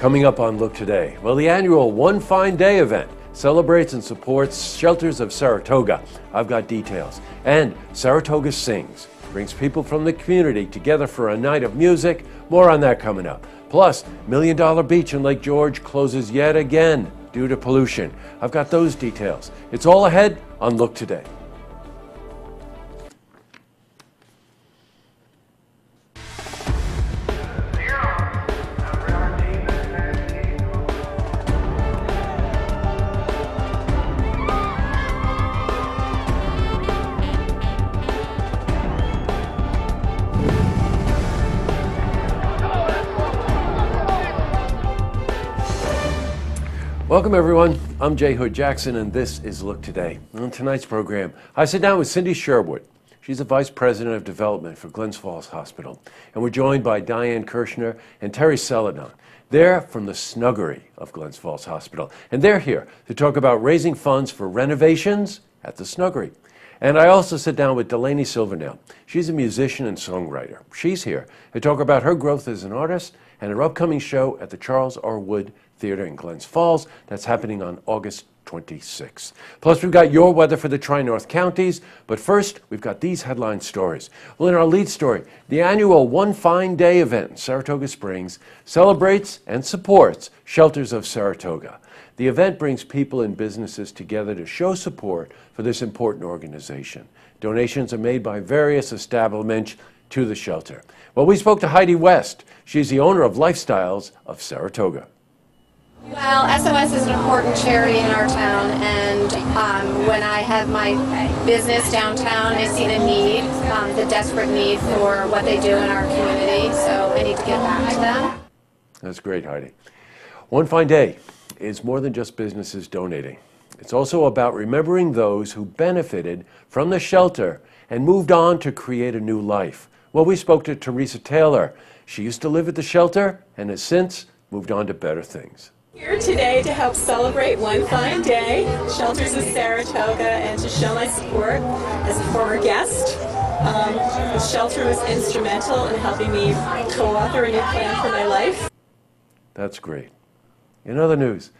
Coming up on Look Today, well, the annual One Fine Day event celebrates and supports Shelters of Saratoga. I've got details. And Saratoga Sings brings people from the community together for a night of music. More on that coming up. Plus, Million Dollar Beach in Lake George closes yet again due to pollution. I've got those details. It's all ahead on Look Today. Welcome everyone, I'm Jay Hood Jackson and this is Look Today. On tonight's program, I sit down with Cindy Sherwood. She's the Vice President of Development for Glens Falls Hospital. And we're joined by Diane Kirshner and Terry Celadon. They're from the Snuggery of Glens Falls Hospital. And they're here to talk about raising funds for renovations at the Snuggery. And I also sit down with Delaney Silvernail. She's a musician and songwriter. She's here to talk about her growth as an artist and her upcoming show at the Charles R. Wood Theater in Glens Falls. That's happening on August 26th. Plus, we've got your weather for the Tri-North counties. But first, we've got these headline stories. Well, in our lead story, the annual One Fine Day event in Saratoga Springs celebrates and supports Shelters of Saratoga. The event brings people and businesses together to show support for this important organization. Donations are made by various establishments to the shelter. Well, we spoke to Heidi West. She's the owner of Lifestyles of Saratoga. Well, SOS is an important charity in our town, and when I have my business downtown, I see the need, the desperate need for what they do in our community, so I need to give back to them. That's great, Heidi. One Fine Day is more than just businesses donating. It's also about remembering those who benefited from the shelter and moved on to create a new life. Well, we spoke to Teresa Taylor. She used to live at the shelter and has since moved on to better things. Here today to help celebrate One Fine Day, Shelters of Saratoga, and to show my support as a former guest. The shelter was instrumental in helping me co-author a new plan for my life. That's great. In other news,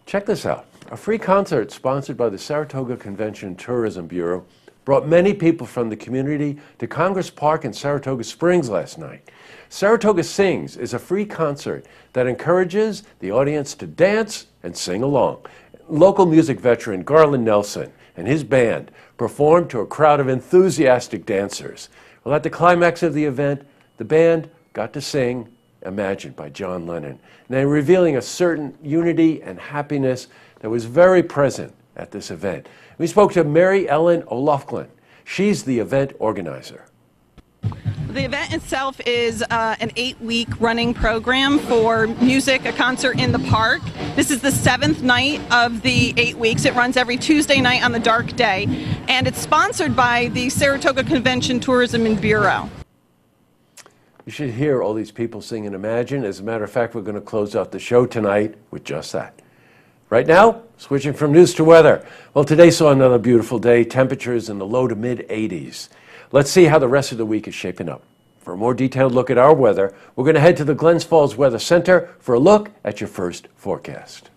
check this out. A free concert sponsored by the Saratoga Convention and Tourism Bureau brought many people from the community to Congress Park in Saratoga Springs last night. Saratoga Sings is a free concert that encourages the audience to dance and sing along. Local music veteran Garland Nelson and his band performed to a crowd of enthusiastic dancers. Well, at the climax of the event, the band got to sing Imagine by John Lennon, and then revealing a certain unity and happiness that was very present at this event. We spoke to Mary Ellen O'Loughlin. She's the event organizer. The event itself is an 8-week running program for music, a concert in the park. This is the 7th night of the 8 weeks. It runs every Tuesday night on the dark day, and it's sponsored by the Saratoga Convention Tourism and Bureau. You should hear all these people singing Imagine. As a matter of fact, we're going to close out the show tonight with just that. Right now, switching from news to weather. Well, today saw another beautiful day, temperatures in the low to mid 80s. Let's see how the rest of the week is shaping up. For a more detailed look at our weather, we're going to head to the Glens Falls Weather Center for a look at your first forecast.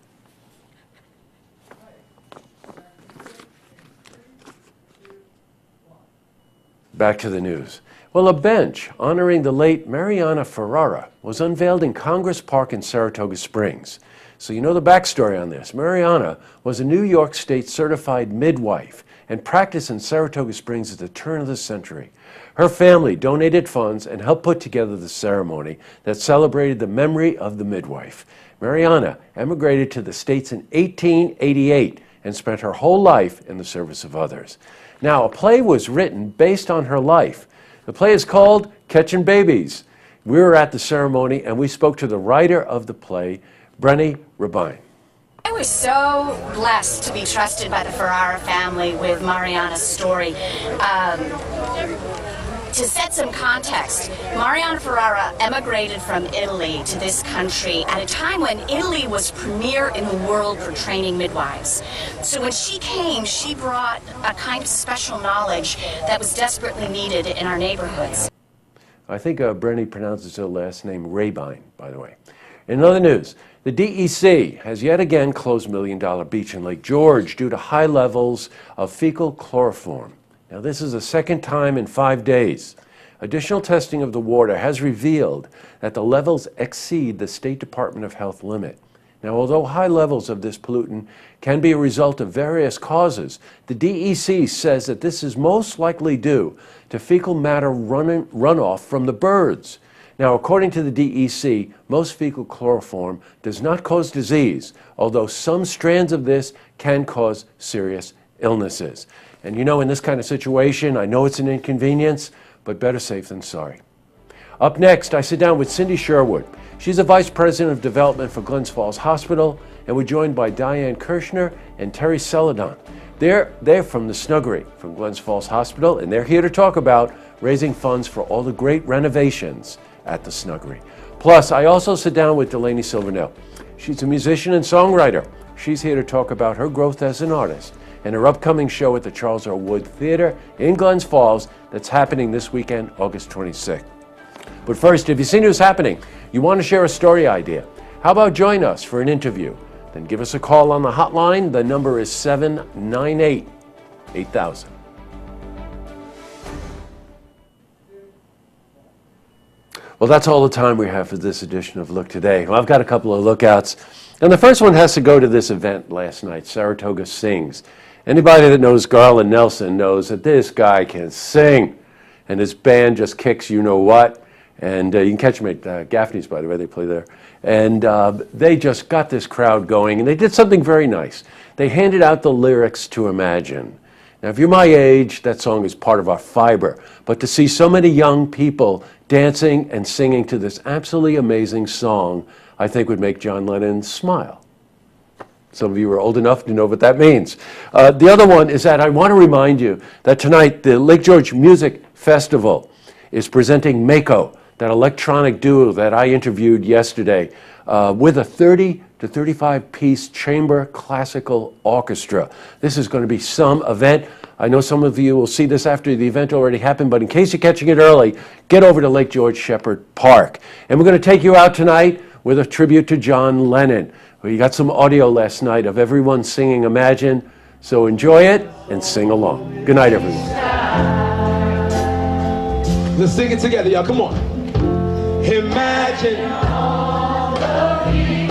Back to the news. Well, a bench honoring the late Mariana Ferrara was unveiled in Congress Park in Saratoga Springs. So you know the backstory on this. Mariana was a New York State certified midwife and practiced in Saratoga Springs at the turn of the century. Her family donated funds and helped put together the ceremony that celebrated the memory of the midwife. Mariana emigrated to the States in 1888 and spent her whole life in the service of others. Now, a play was written based on her life. The play is called Catchin' Babies. We were at the ceremony and we spoke to the writer of the play, Brenny Rabine. I was so blessed to be trusted by the Ferrara family with Mariana's story. To set some context, Mariana Ferrara emigrated from Italy to this country at a time when Italy was premier in the world for training midwives. So when she came, she brought a kind of special knowledge that was desperately needed in our neighborhoods. I think Brenny pronounces her last name Rabine, by the way. In other news, the DEC has yet again closed Million Dollar Beach in Lake George due to high levels of fecal chloroform. Now, this is the second time in 5 days. Additional testing of the water has revealed that the levels exceed the State Department of Health limit. Now, although high levels of this pollutant can be a result of various causes, the DEC says that this is most likely due to fecal matter runoff from the birds. Now, according to the DEC, most fecal chloroform does not cause disease, although some strands of this can cause serious illnesses. And you know, in this kind of situation, I know it's an inconvenience, but better safe than sorry. Up next, I sit down with Cindy Sherwood. She's a Vice President of Development for Glens Falls Hospital, and we're joined by Diane Kirshner and Terry Celadon. They're from the Snuggery from Glens Falls Hospital, and they're here to talk about raising funds for all the great renovations at the Snuggery. Plus, I also sit down with Delaney Silvernail. She's a musician and songwriter. She's here to talk about her growth as an artist and her upcoming show at the Charles R. Wood Theater in Glens Falls that's happening this weekend, August 26th. But first, if you've seen what's happening, you want to share a story idea, how about join us for an interview? Then give us a call on the hotline. The number is 798-8000. Well, that's all the time we have for this edition of Look Today. Well, I've got a couple of lookouts. And the first one has to go to this event last night, Saratoga Sings. Anybody that knows Garland Nelson knows that this guy can sing. And his band just kicks you-know-what. And you can catch them at Gaffney's, by the way, they play there. And they just got this crowd going, and they did something very nice. They handed out the lyrics to Imagine. Now, if you're my age, that song is part of our fiber. But to see so many young people dancing and singing to this absolutely amazing song, I think would make John Lennon smile. Some of you are old enough to know what that means. The other one is that I want to remind you that tonight the Lake George Music Festival is presenting Mako, that electronic duo that I interviewed yesterday, with a 30 to 35-piece chamber classical orchestra. This is going to be some event. I know some of you will see this after the event already happened, but in case you're catching it early, get over to Lake George Shepherd Park. And we're going to take you out tonight with a tribute to John Lennon. We got some audio last night of everyone singing Imagine, so enjoy it and sing along. Good night, everyone. Let's sing it together, y'all. Come on. Imagine all the